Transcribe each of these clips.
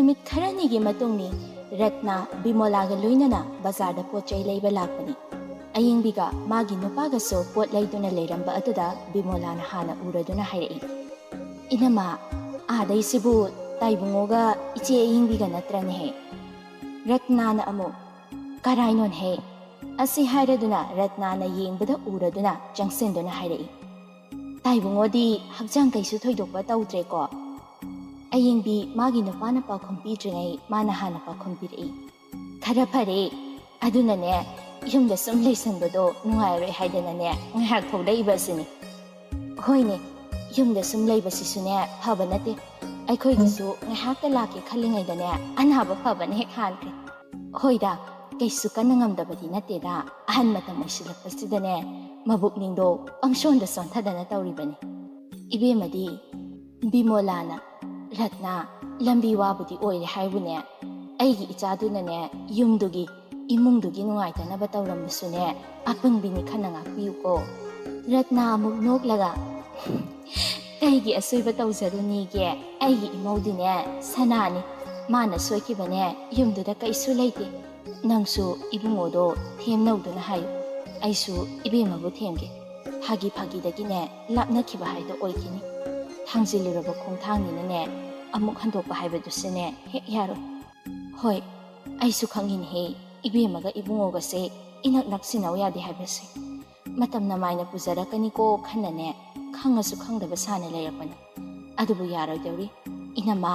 नुमित खरनिगी मतुंगनी रत्ना बिमोलागा लोइनना बाजारदा पोचै लैबा लाकपनी अयिंबिगा मागी नुपागासो पोट लैदुना लैरंबा अतुदा बिमोलाना हाना उरदुना हायरई इनमा आदैसिबु ताइबुंगोगा इचे अयिंबिगा नत्रने रत्नाना अमु कराइनोन हे असी हायरदुना रत्नाना येंबदा उरदुना जंगसेंदुना हायरई ताइबुंगोदी हक्जांग कैसु थोइदोकबा तौद्रेको अयिंबी मागी नुपाना पाखुम पीद्रिङै माना हाना पाखुम पिरई खरा फरे अदुनने युमदा सुम लैसनबदो नुंगायरोय हायदनाने ngahak thau leibasini hoine yumda sum leibasisune phaba nate aikhoi gisu ngahak ta lake khalingai dane anaba phaba ne khankhre hoida kaisu kanangamdabadi nate da ahan matam oisilakpasidane mabuk ningdo angshonda sonthadana tawribani ibemadi bimolana ratna lambi wabudi oire haibune aigi ichadunane yumdugi imungdugi nungaitanaba tawrambasune apangbini khananga piyuko Ratna अमुक नोकलगा कईगी असुइबा तौजरुनीगे आइगी इमौदिने सनानी माना सोइखिबने युमदुदा कैसु लैते नंसु इबुंगोदो थेमनौदुना हायु आइसु इबेमाबु थेमगे फागी फागीदगिने लापनखिबा हायदो ओइखिनी थांजिलुरबा खोंथांनिने अमुक हंदोकबा हायबदुसने हेक यारो होय आइसु खंगिन हे इबेमागा इबुंगोगसे इनक नक्सिनाव यादे हायबसे मतमना मायना पुजरकनिको खन्नने खंगसु खंगदबा साने लेरपने अदुबु यारोयदौरी इनमा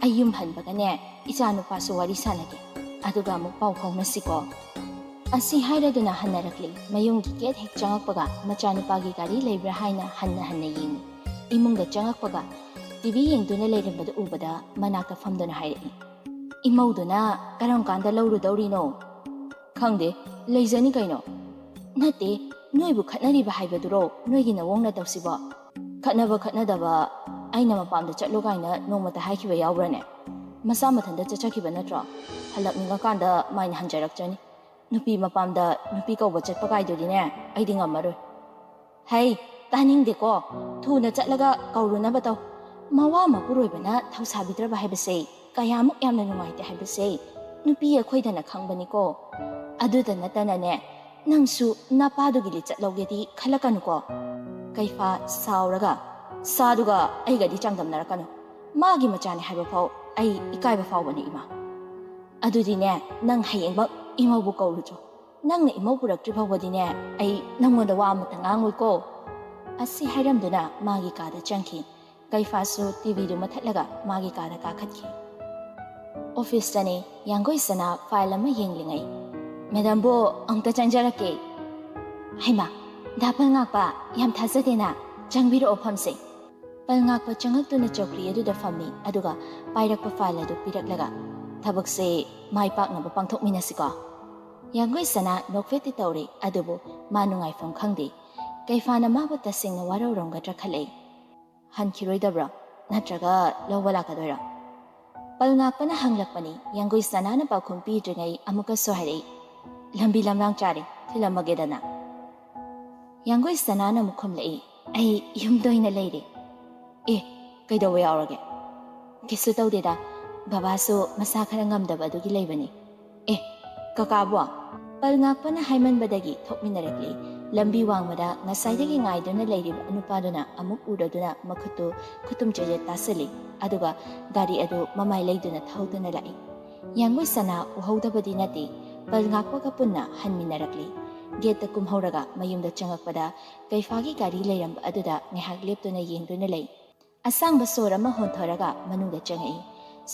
अयुम हनबगने इचानुपासु वारी सानगे अदुगा अमुक पाउ फाउनसिको असि हायरदुना हन्नरकली मयुंगी गेट हेक चंगकपगा मचानुपागी गाड़ी लेब्रा हायना हन्ना हन्ना येंगी इमुंगदा चंगकपगा टीवी येंगदुना लेरंबदा उबदा मनाक्ता फमदुना हायरई इमौदुना करम कांदा लौरुदौरीनो खंगदे लेजनी कैनो नते नोइबु खतनरिबा हाइबदुरो नोइगी नवोंगना तौसिबो खतनदबा आइना मपामदा चटलो गाइना नोमता हाइखिबा यावब्रने मसा मथंदा चचखिबा नत्रो हलकनिगा कांदा माइन हंजरकचनी नुपी मपामदा नुपी कौबा चटपा गाइदुरिने आइदि ngमरो हाय तानिंगदेको थुना चटलगा कौरुनबा तौ मवा मपुरोइबना थौसाबिद्रबा हाइबसे कयामुक यामना नुंगाइते हाइबसे नुपी अखोइदना खंगबनिको अदुदा नतनने नंसु नापादुगिली चटलौगेदी खलकनुको कैफा साउरगा सादुगा आइगदी चांगदमनरकनु मागी मचाने हाइबा फाउ आई इकाइबा फाउबनी इमा अदुदिने नंग हयेंबा इमौबु कौरुजो नंगने इमौ पुरक्ट्रि फाउबदिने आई नंगोंदा वा अमता ngangoiko असि हाइरमदुना मागी कादा चंखि कैफासु टीवी दु मथलगा मागी कादा काखतखि ऑफिस तने यांगोइसना फाइल अमा येंगलिङै मैडम बो अंगता चंजरके हैमा दापल ngakpa yam thajadena changbiro ofamse pal ngakpa changaktuna chokri aduda fammi aduga pairakpa file adu piraklaga thabakse maipakna ba pangthokminasiko yangoi sana nokfeti tawri adubu manungai fam khangde kaifana mabu tasingna warorongatra khalei hankiroidabra natraga lowala kadoira pal ngakpana hanglakpani yangoi sana na pakhum pi dringai amuka sohirei lambi lamlang chari thilamagedana yangoi sanana mukhum lei ai yumdoina leire e kaidawa yaurage kisu tawdeda baba so masa khara ngamdaba adugi leibani e kakabwa palngakpana haiman badagi thokminarakli lambi wangmada ngasaidagi ngaiduna leiriba anupaduna amuk uraduna makhutu khutum cheje tasali aduga gari adu mamai leiduna thauduna lai yangoi sana uhaudabadi nati palngakpaga punna hanminarakli gate कुमहौरगा मयुमदा चंगकपदा कैफागी गाड़ी लेरंब अदुदा ngahak leptuna yengduna lei asang basora ma hontharaga manungda changai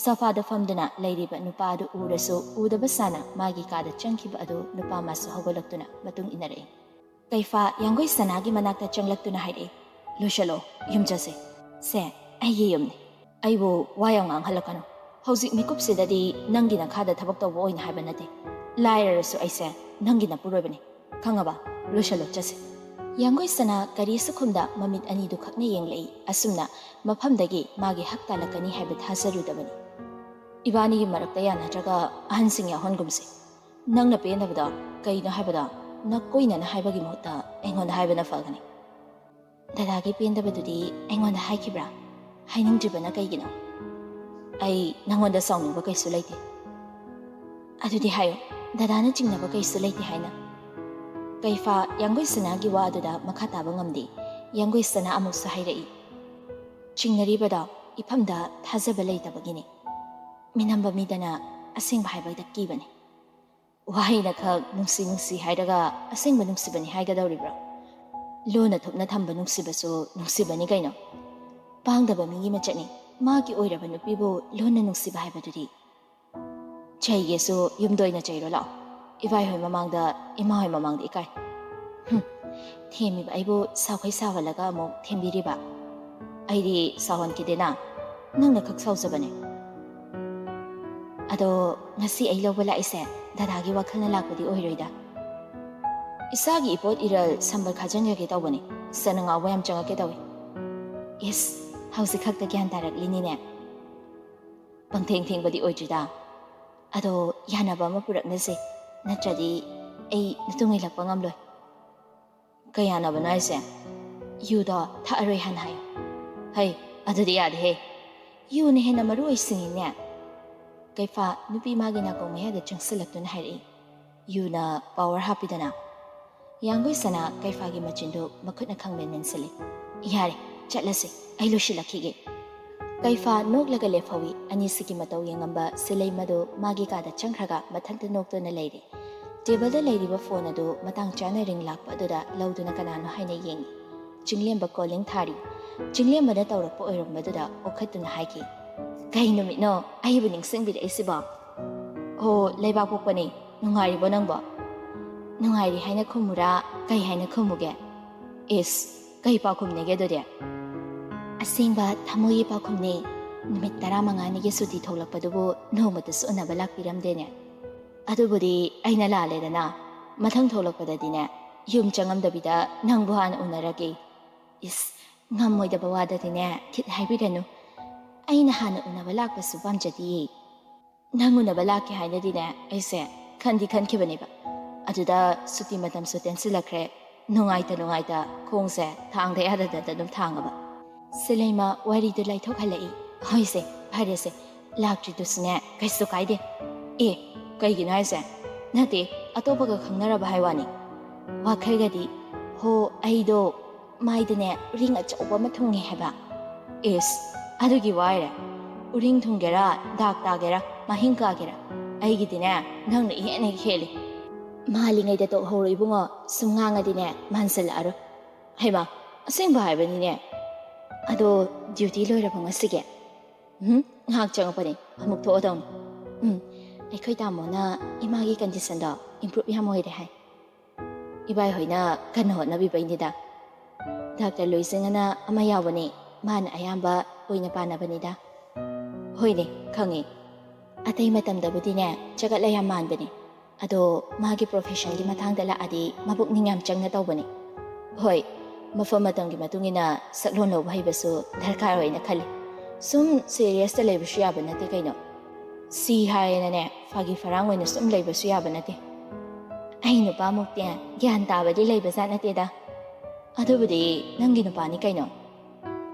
safada famduna leiriba nupa adu urasu udaba sana magi kada changkiba adu nupa masu hogolaktuna matung inare कैफा yangoi sanagi manakta changlaktuna haire loshalo yumjase se aye yumne aibo wayang ang halakano hojik mikup sidadi nangina khada thabak tawbo oina habanate lairasu aise nangina puroibani खंगबा लोशलो चसे यांगोई सना करी सुखुमदा ममित अनि दु खकने येंगलei असुमना मफमदगी मागे हक्ता लकनी HYBE थासरुदबनी इबानी गी मरकता या नत्रगा अहनसिंग या होनगुमसे नंगना पेनबदा कइनो हाइबदा न कोइना न हाइबगी मोता एंगोन हाइबना फगनी दादागी पेनदबदुदी एंगोन हाइखिब्रा हाइनिंग जिबना कइगिनो ꯑꯩ ꯅꯪꯉꯣꯟꯗ ꯁꯥꯎꯅꯤꯡꯕ ꯀꯩꯁꯨ ꯂꯩꯇꯦ ꯑꯗꯨꯗꯤ ꯍꯥꯏꯌꯣ ꯗꯗꯥꯅ ꯆꯤꯡꯅꯕ ꯀꯩꯁꯨ ꯂꯩꯇꯦ ꯍꯥꯏꯅ ꯀꯩꯐꯥ ꯌꯥꯡꯒꯣꯏꯁꯅꯥꯒꯤ ꯋꯥ ꯑꯗꯨꯗ ꯃꯈꯥ ꯇꯥꯕ ꯉꯝꯗꯦ ꯌꯥꯡꯒꯣꯏꯁꯅꯥ ꯑꯃꯨꯛꯁꯨ ꯍꯥꯏꯔꯛꯏ ꯆꯤꯡꯅꯔꯤꯕꯗꯣ ꯏꯐꯝꯗ ꯊꯥꯖꯕ ꯂꯩꯇꯕꯒꯤꯅꯤ ꯃꯤꯅꯝꯕ ꯃꯤꯗꯅ ꯑꯁꯦꯡꯕ ꯍꯥꯏꯕꯗ ꯀꯤꯕꯅꯤ ꯋꯥꯍꯩꯅ ꯈꯛ ꯅꯨꯡꯁꯤ ꯅꯨꯡꯁꯤ ꯍꯥꯏꯔꯒ ꯑꯁꯦꯡꯕ ꯅꯨꯡꯁꯤꯕꯅꯤ ꯍꯥꯏꯒꯗꯧꯔꯤꯕ꯭ꯔꯣ ꯂꯣꯟꯅ ꯊꯨꯞꯅ ꯊꯝꯕ ꯅꯨꯡꯁꯤꯕꯁꯨ ꯅꯨꯡꯁꯤꯕꯅꯤ ꯀꯩꯅꯣ ꯄꯥꯡꯗꯕ ꯃꯤꯒꯤ ꯃꯆꯠꯅꯤ ꯃꯥꯒꯤ ꯑꯣꯏꯔꯕ ꯅꯨꯄꯤꯕꯨ ꯂꯣꯟꯅ ꯅꯨꯡꯁꯤꯕ ꯍꯥꯏꯕꯗꯨꯗꯤ ꯆꯩꯒꯦꯁꯨ ꯌꯨꯝꯗ ꯑꯣꯏꯅ ꯆꯩꯔꯣ ꯂꯥꯛꯑꯣ ꯏꯕꯥꯏꯍꯣꯏ ꯃꯃꯥꯡꯗ ꯏꯃꯥꯍꯣꯏ ꯃꯃꯥꯡꯗ ꯏꯀꯥꯏ ꯊꯦꯝꯃꯤꯕ ꯑꯩꯕꯨ ꯁꯥꯎꯈꯩ ꯁꯥꯎꯍꯜꯂꯒ ꯑꯃꯨꯛ ꯊꯦꯝꯕꯤꯔꯤꯕ ꯑꯩꯗꯤ ꯁꯥꯎꯍꯟꯈꯤꯗꯦꯅ ꯅꯪꯅ ꯈꯛ ꯁꯥꯎꯖꯕꯅꯦ ꯑꯗꯣ ꯉꯁꯤ ꯑꯩ ꯂꯧꯕ ꯂꯥꯛꯏꯁꯦ ꯗꯗꯥꯒꯤ ꯋꯥꯈꯜꯅ ꯂꯥꯛꯄꯗꯤ ꯑꯣꯏꯔꯣꯏꯗ ꯏꯁꯥꯒꯤ ꯏꯄꯣꯠ ꯏꯔꯜ ꯁꯝꯕꯜ ꯈꯥꯖꯤꯟꯖꯒꯦ ꯇꯧꯕꯅꯤ ꯁꯅ ꯉꯥꯎꯕ ꯌꯥꯝ ꯆꯪꯉꯛꯀꯦ ꯇꯧꯏ ꯏꯁ ꯍꯧꯖꯤꯛ ꯈꯛꯇ ꯒ꯭ꯌꯥꯟ ꯇꯥꯔꯛꯂꯤꯅꯤꯅꯦ ꯄꯪꯊꯦꯡ ꯊꯦꯡꯕꯗꯤ ꯑꯣꯏꯗ꯭ꯔꯤꯗ ꯑꯗꯣ ꯌꯥꯅꯕ ꯑꯃ ꯄꯨꯔꯛꯅꯁꯦ ꯅꯠꯇ꯭ꯔꯗꯤ ꯑꯩ ꯅꯇꯨꯡ ꯏꯜꯂꯛꯄ ꯉꯝꯂꯣꯏ ꯀꯩ ꯌꯥꯅꯕꯅꯣ ꯍꯥꯏꯁꯦ ꯌꯨꯗꯣ ꯊꯛꯑꯔꯣꯏ ꯍꯥꯟꯅ ꯍꯥꯏꯌꯨ ꯍꯩ ꯑꯗꯨꯗꯤ ꯌꯥꯗꯦꯍꯦ ꯌꯨꯅ ꯍꯦꯟꯅ ꯃꯔꯨ ꯑꯣꯏꯁꯤꯡꯉꯤꯅꯦ ꯀꯩꯐꯥ ꯅꯨꯄꯤ ꯃꯥꯒꯤ ꯅꯥꯀꯣꯡ ꯃꯌꯥꯗ ꯆꯪꯁꯤꯜꯂꯛꯇꯨꯅ ꯍꯥꯏꯔꯛꯏ ꯌꯨꯅ ꯄꯥꯋꯔ ꯍꯥꯞꯄꯤꯗꯅ ꯌꯥꯡꯒꯣꯏꯁꯅꯥ ꯀꯩꯐꯥꯒꯤ ꯃꯆꯤꯟꯗꯨ ꯃꯈꯨꯠꯅ ꯈꯪꯃꯦꯟ ꯃꯦꯟꯁꯤꯜꯂꯤ ꯌꯥꯔꯦ ꯆꯠꯂꯁꯤ ꯑꯩ ꯂꯣꯏꯁꯤꯜꯂꯛꯈꯤꯒꯦ ꯀꯩꯐꯥ ꯅꯣꯛꯂꯒ ꯂꯦꯞꯍꯧꯏ ꯑꯅꯤꯁꯤꯒꯤ ꯃꯇꯧ ꯌꯦꯡꯉꯝꯕ ꯁꯤꯂꯩ ꯃꯗꯨ ꯃꯥꯒꯤ ꯀꯥꯗ ꯆꯪꯈ꯭ꯔꯒ ꯃꯊꯟꯇ ꯅꯣꯛꯇꯨꯅ ꯂꯩꯔꯤ ꯇꯦꯕꯜꯗ ꯂꯩꯔꯤꯕ ꯐꯣꯟ ꯑꯗꯨ ꯃꯇꯥꯡ ꯆꯥꯅ ꯔꯤꯡ ꯂꯥꯛꯄ ꯑꯗꯨꯗ ꯂꯧꯗꯨꯅ ꯀꯅꯥꯅꯣ ꯍꯥꯏꯅ ꯌꯦꯡꯉꯤ ꯆꯤꯡꯂꯦꯝꯕ ꯀꯣꯂꯤꯡ ꯊꯥꯔꯤ ꯆꯤꯡꯂꯦꯝꯕꯅ ꯇꯧꯔꯛꯄ ꯑꯣꯏꯔꯝꯕꯗꯨꯗ ꯑꯣꯈꯠꯇꯨꯅ ꯍꯥꯏꯈꯤ ꯀꯩ ꯅꯨꯃꯤꯠꯅꯣ ꯑꯩꯕꯨ ꯅꯤꯡꯁꯤꯡꯕꯤꯔꯛꯏꯁꯤꯕꯣ ꯍꯣ ꯂꯩꯕꯥꯛ ꯄꯣꯛꯄꯅꯤ ꯅꯨꯡꯉꯥꯏꯔꯤꯕꯣ ꯅꯪꯕꯣ ꯅꯨꯡꯉꯥꯏꯔꯤ ꯍꯥꯏꯅ ꯈꯨꯝꯃꯨꯔꯥ ꯀꯩ ꯍꯥꯏꯅ ꯈꯨꯝꯃꯨꯒꯦ ꯏꯁ ꯀꯩ ꯄꯥꯎꯈꯨꯝꯅꯤꯒꯦ ꯑꯗꯨꯗꯤ ꯑꯁꯦꯡꯕ ꯊꯃꯣꯏꯒꯤ ꯄꯥꯎꯈꯨꯝꯅꯤ ꯅꯨꯃꯤꯠ 15ꯅꯤꯒꯤ ꯁꯨꯇꯤ ꯊꯣꯛꯂꯛꯄꯗꯨꯕꯨ ꯅꯣꯡꯃꯇꯁꯨ ꯎꯅꯕ ꯂꯥꯛꯄꯤꯔꯝꯗꯦꯅꯦ ꯑꯗꯨꯕꯨꯗꯤ ꯑꯩꯅ ꯂꯥꯜꯂꯦꯗꯅ ꯃꯊꯪ ꯊꯣꯛꯂꯛꯄꯗꯗꯤꯅꯦ ꯌꯨꯝ ꯆꯪꯉꯝꯗꯕꯤꯗ ꯅꯪꯕꯨ ꯍꯥꯟꯅ ꯎꯅꯔꯒꯦ ꯏꯁ ꯉꯝꯃꯣꯏꯗꯕ ꯋꯥꯗꯗꯤꯅꯦ ꯊꯤꯠ ꯍꯥꯏꯕꯤꯔꯅꯨ ꯑꯩꯅ ꯍꯥꯟꯅ ꯎꯅꯕ ꯂꯥꯛꯄꯁꯨ ꯄꯥꯝꯖꯗꯤꯌꯦ ꯅꯪ ꯎꯅꯕ ꯂꯥꯛꯀꯦ ꯍꯥꯏꯅꯗꯤꯅꯦ ꯑꯩꯁꯦ ꯈꯟꯈꯤꯕꯅꯦꯕ ꯑꯗꯨꯗ ꯁꯨꯇꯤ ꯃꯇꯝꯁꯨ ꯇꯦꯟꯁꯤꯜꯂꯛꯈ꯭ꯔꯦ ꯅꯨꯡꯉꯥꯏꯇ ꯈꯣꯡꯁꯦ ꯊꯥꯡꯗ ꯌꯥꯗꯗꯅ ꯑꯗꯨꯝ ꯊꯥꯡꯉꯕ ꯁꯤꯂꯩꯃ ꯋꯥꯔꯤꯗꯨ ꯂꯥꯏꯊꯣꯛꯍꯜꯂꯛꯏ ꯍꯣꯏꯁꯦ ꯐꯔꯦꯁꯦ ꯂꯥꯛꯇ꯭ꯔꯤꯗꯨꯁꯨꯅꯦ ꯀꯩꯁꯨ ꯀꯥꯏꯗꯦ ꯑꯦ ꯀꯩꯒꯤꯅꯣ ꯍꯥꯏꯁꯦ ꯅꯠꯇꯦ ꯑꯇꯣꯞꯄꯒ ꯈꯪꯅꯔꯕ ꯍꯥꯏ ꯋꯥꯅꯤ ꯋꯥꯈꯜꯒꯗꯤ ꯍꯣ ꯑꯩꯗꯣ ꯃꯥꯏꯗꯅꯦ ꯎꯔꯤꯡ ꯑꯆꯧꯕ ꯑꯃ ꯊꯨꯡꯉꯦ ꯍꯥꯏꯕ ꯏꯁ ꯑꯗꯨꯒꯤ ꯋꯥꯏꯔꯦ ꯎꯔꯤꯡ ꯊꯨꯡꯒꯦꯔꯥ ꯗꯥꯛ ꯇꯥꯒꯦꯔꯥ ꯃꯍꯤꯡ ꯀꯥꯒꯦꯔꯥ ꯑꯩꯒꯤꯗꯤꯅꯦ ꯅꯪꯅ ꯏꯍꯦꯟꯅ ꯍꯦꯜꯂꯤ ꯃꯥꯜꯂꯤꯉꯩꯗ ꯇꯣꯛꯍꯧꯔꯣ ꯏꯕꯨꯡꯉꯣ ꯁꯨꯝ ꯉꯥꯡꯉꯗꯤꯅꯦ ꯃꯥꯟꯁꯤꯜꯂꯛꯑꯔꯣꯏ ꯍꯩꯃꯥ ꯑꯁꯦꯡꯕ ꯍꯥꯏꯕꯅꯤꯅꯦ ꯑꯗꯣ ꯗ꯭ꯌꯨꯇꯤ ꯂꯣꯏꯔꯕꯣ ꯉꯁꯤꯒꯤ ꯉꯥꯏꯍꯥꯛ ꯆꯪꯉꯛꯄꯅꯤ ꯑꯃꯨꯛ ꯊꯣꯛꯑꯗꯧꯅꯤ ꯑꯩꯈꯣꯏ ꯇꯥꯃꯣꯅ ꯏꯃꯥꯒꯤ ꯀꯟꯗꯤꯁꯟꯗꯣ ꯏꯝꯄ꯭ꯔꯨꯞ ꯌꯥꯝ ꯑꯣꯏꯔꯦ ꯍꯥꯏ ꯏꯕꯥꯏ ꯍꯣꯏꯅ ꯀꯟꯅ ꯍꯣꯠꯅꯕꯤꯕꯩꯅꯤꯗ ꯗꯥꯛꯇꯔ ꯂꯣꯏꯖꯤꯡꯑꯅ ꯑꯃ ꯌꯥꯎꯕꯅꯤ ꯃꯥꯅ ꯑꯌꯥꯝꯕ ꯑꯣꯏꯅ ꯄꯥꯅꯕꯅꯤꯗ ꯍꯣꯏꯅꯦ ꯈꯪꯉꯦ ꯑꯇꯩ ꯃꯇꯝꯗꯕꯨꯗꯤꯅꯦ ꯆꯒꯠꯂ ꯌꯥꯝ ꯃꯥꯟꯕꯅꯤ ꯑꯗꯣ ꯃꯥꯒꯤ ꯄ꯭ꯔꯣꯐꯦꯁꯟꯒꯤ ꯃꯇꯥꯡꯗ ꯂꯥꯛꯑꯗꯤ ꯃꯕꯨꯛꯅꯤꯡ ꯌꯥꯝ ꯆꯪꯅ ꯇꯧꯕꯅꯤ ꯍꯣꯏ ꯃꯐꯝ ꯃꯇꯝꯒꯤ ꯃꯇꯨꯡꯏꯟꯅ ꯁꯛꯂꯣꯟ ꯂꯧꯕ ꯍꯩꯕꯁꯨ ꯗꯔꯀꯥꯔ ꯑꯣꯏꯅ ꯈꯜꯂꯤ ꯁꯨꯝ ꯁꯦꯔꯤꯌꯁꯇ ꯂꯩꯕꯁꯨ ꯌꯥꯕ ꯅꯠꯇꯦ ꯀꯩꯅꯣ ꯁꯤ ꯍꯥꯏꯌꯦꯅꯅꯦ ꯐꯥꯒꯤ ꯐꯔꯥꯡ ꯑꯣꯏꯅ ꯁꯨꯝ ꯂꯩꯕꯁꯨ ꯌꯥꯕ ꯅꯠꯇꯦ ꯑꯩ ꯅꯨꯄꯥꯃꯨꯛꯇꯤ ꯒ꯭ꯌꯥꯟ ꯇꯥꯕꯗꯤ ꯂꯩꯕꯖꯥꯠ ꯅꯠꯇꯦꯗ ꯑꯗꯨꯕꯨꯗꯤ ꯅꯪꯒꯤ ꯅꯨꯄꯥꯅꯤ ꯀꯩꯅꯣ